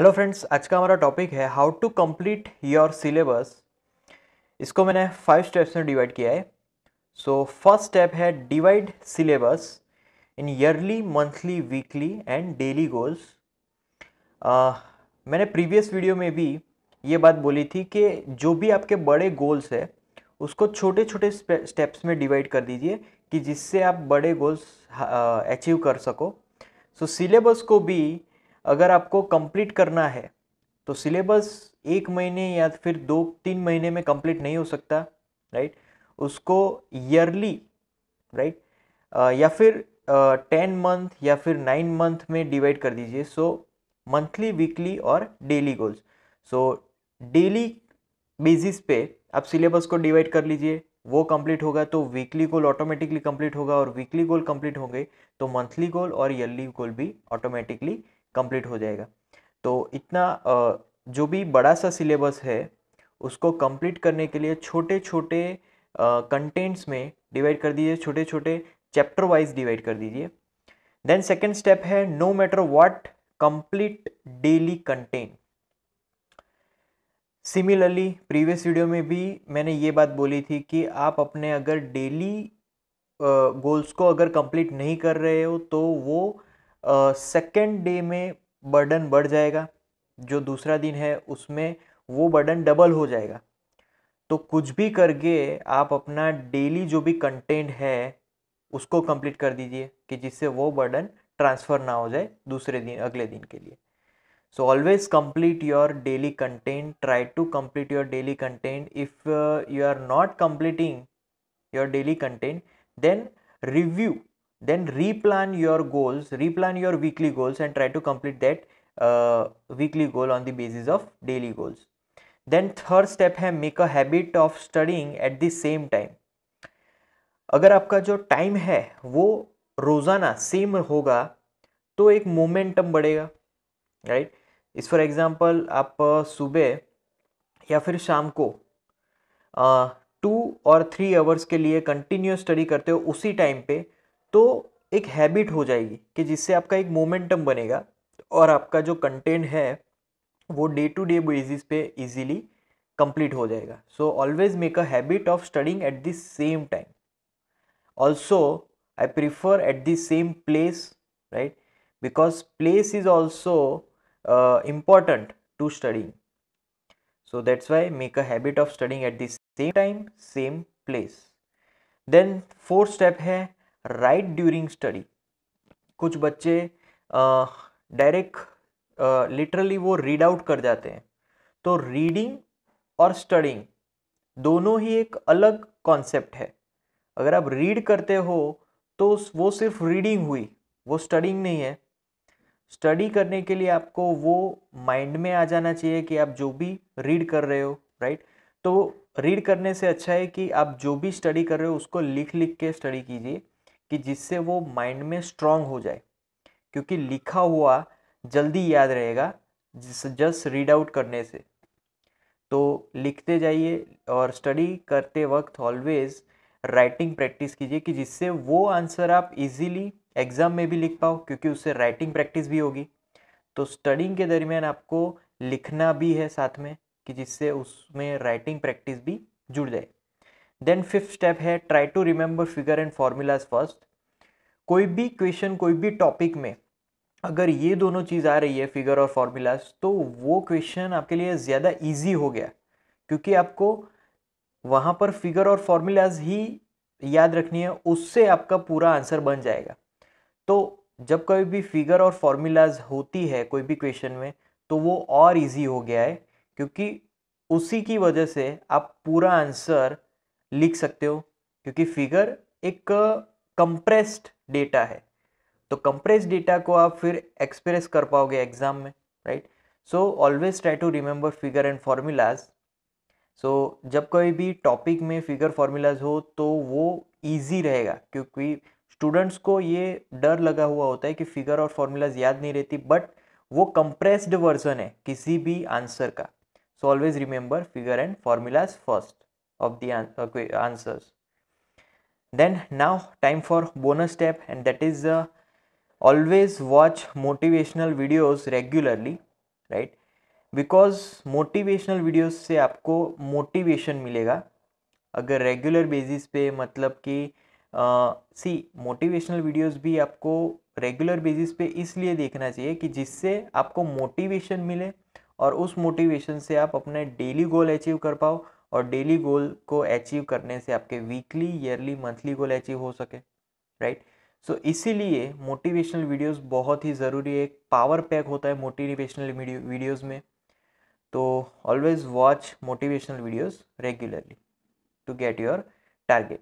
Hello friends, आज का हमारा टॉपिक है how to complete your syllabus. इसको मैंने 5 स्टेप्स में डिवाइड किया है। सो फर्स्ट स्टेप है divide syllabus in yearly, monthly, weekly and daily goals. मैंने प्रीवियस वीडियो में भी ये बात बोली थी कि जो भी आपके बड़े गोल्स है उसको छोटे छोटे स्टेप्स में डिवाइड कर दीजिए कि जिससे आप बड़े गोल्स अचीव कर सको। सो सिलेबस को भी अगर आपको कंप्लीट करना है तो सिलेबस 1 महीने या फिर 2-3 महीने में कंप्लीट नहीं हो सकता, राइट। उसको ईयरली, राइट, या फिर 10 मंथ या फिर 9 मंथ में डिवाइड कर दीजिए। सो मंथली, वीकली और daily goals. So daily basis पे आप सिलेबस को डिवाइड कर लीजिए, वो कंप्लीट होगा तो वीकली गोल ऑटोमेटिकली कंप्लीट होगा, और वीकली गोल कंप्लीट होंगे तो मंथली गोल और ईयरली गोल भी ऑटोमेटिकली कंप्लीट हो जाएगा। तो इतना जो भी बड़ा सा सिलेबस है उसको कंप्लीट करने के लिए छोटे छोटे कंटेंट्स में डिवाइड कर दीजिए, छोटे छोटे चैप्टर वाइज डिवाइड कर दीजिए। देन सेकेंड स्टेप है no matter what, complete daily content. Similarly previous video में भी मैंने ये बात बोली थी कि आप अपने अगर डेली गोल्स को अगर कंप्लीट नहीं कर रहे हो तो वो सेकेंड डे में बर्डन बढ़ जाएगा, जो दूसरा दिन है उसमें वो बर्डन डबल हो जाएगा। तो कुछ भी करके आप अपना डेली जो भी कंटेंट है उसको कंप्लीट कर दीजिए कि जिससे वो बर्डन ट्रांसफ़र ना हो जाए दूसरे दिन, अगले दिन के लिए। So always complete your daily content. Try to complete your daily content. If you are not completing your daily content, then review, then replan your goals, replan your weekly goals and try to complete that weekly goal on the basis of daily goals. Then third step है make a habit of studying at the same time. अगर आपका जो time है वो रोज़ाना same होगा तो एक मोमेंटम बढ़ेगा, राइट। इस फॉर एग्जांपल आप सुबह या फिर शाम को 2 और 3 आवर्स के लिए कंटिन्यूस स्टडी करते हो उसी टाइम पे, तो एक हैबिट हो जाएगी कि जिससे आपका एक मोमेंटम बनेगा और आपका जो कंटेंट है वो डे टू डे बेसिस पे इजीली कंप्लीट हो जाएगा। So always make a habit of studying at the same time. Also, I prefer at the same place, right? Because place is also important to studying. So that's why make a habit of studying at the same time, same place. Then fourth step है write during study. कुछ बच्चे direct literally वो read out कर जाते हैं। तो reading और studying दोनों ही एक अलग कॉन्सेप्ट है। अगर आप रीड करते हो तो वो सिर्फ रीडिंग हुई, वो स्टडिंग नहीं है। स्टडी करने के लिए आपको वो माइंड में आ जाना चाहिए कि आप जो भी रीड कर रहे हो, राइट। तो रीड करने से अच्छा है कि आप जो भी स्टडी कर रहे हो उसको लिख लिख के स्टडी कीजिए कि जिससे वो माइंड में स्ट्रांग हो जाए, क्योंकि लिखा हुआ जल्दी याद रहेगा जस्ट रीड आउट करने से। तो लिखते जाइए और स्टडी करते वक्त ऑलवेज राइटिंग प्रैक्टिस कीजिए कि जिससे वो आंसर आप इजीली एग्ज़ाम में भी लिख पाओ, क्योंकि उससे राइटिंग प्रैक्टिस भी होगी। तो स्टडिंग के दरमियान आपको लिखना भी है साथ में कि जिससे उसमें राइटिंग प्रैक्टिस भी जुड़ जाए। देन फिफ्थ स्टेप है try to remember figure and formulas first. कोई भी क्वेश्चन, कोई भी टॉपिक में अगर ये दोनों चीज़ आ रही है, फिगर और फॉर्मूलाज, तो वो क्वेश्चन आपके लिए ज़्यादा ईजी हो गया, क्योंकि आपको वहाँ पर फिगर और फॉर्मूलाज ही याद रखनी है, उससे आपका पूरा आंसर बन जाएगा। तो जब कभी भी फिगर और फॉर्मूलाज होती है कोई भी क्वेश्चन में तो वो और इजी हो गया है, क्योंकि उसी की वजह से आप पूरा आंसर लिख सकते हो, क्योंकि फिगर एक कंप्रेस्ड डेटा है। तो कंप्रेस्ड डेटा को आप फिर एक्सप्रेस कर पाओगे एग्जाम में, right. So always try to remember figure and formulas. So जब कोई भी टॉपिक में फिगर फॉर्मूलाज हो तो वो इजी रहेगा, क्योंकि स्टूडेंट्स को ये डर लगा हुआ होता है कि फिगर और फॉर्मूलाज याद नहीं रहती, बट वो कंप्रेस्ड वर्जन है किसी भी आंसर का। So always remember figure and formulas first of the answers. Then now time for bonus step, and that is always watch motivational videos regularly. Right? Because motivational videos से आपको motivation मिलेगा अगर regular basis पे, मतलब कि सी motivational videos भी आपको regular basis पे इसलिए देखना चाहिए कि जिससे आपको मोटिवेशन मिले और उस मोटिवेशन से आप अपने डेली गोल अचीव कर पाओ, और डेली गोल को अचीव करने से आपके weekly, yearly, monthly goal achieve हो सके, राइट? सो इसीलिए मोटिवेशनल वीडियोस बहुत ही ज़रूरी है, एक पावर पैक होता है मोटिवेशनल वीडियोस में। तो always watch motivational videos regularly to get your target.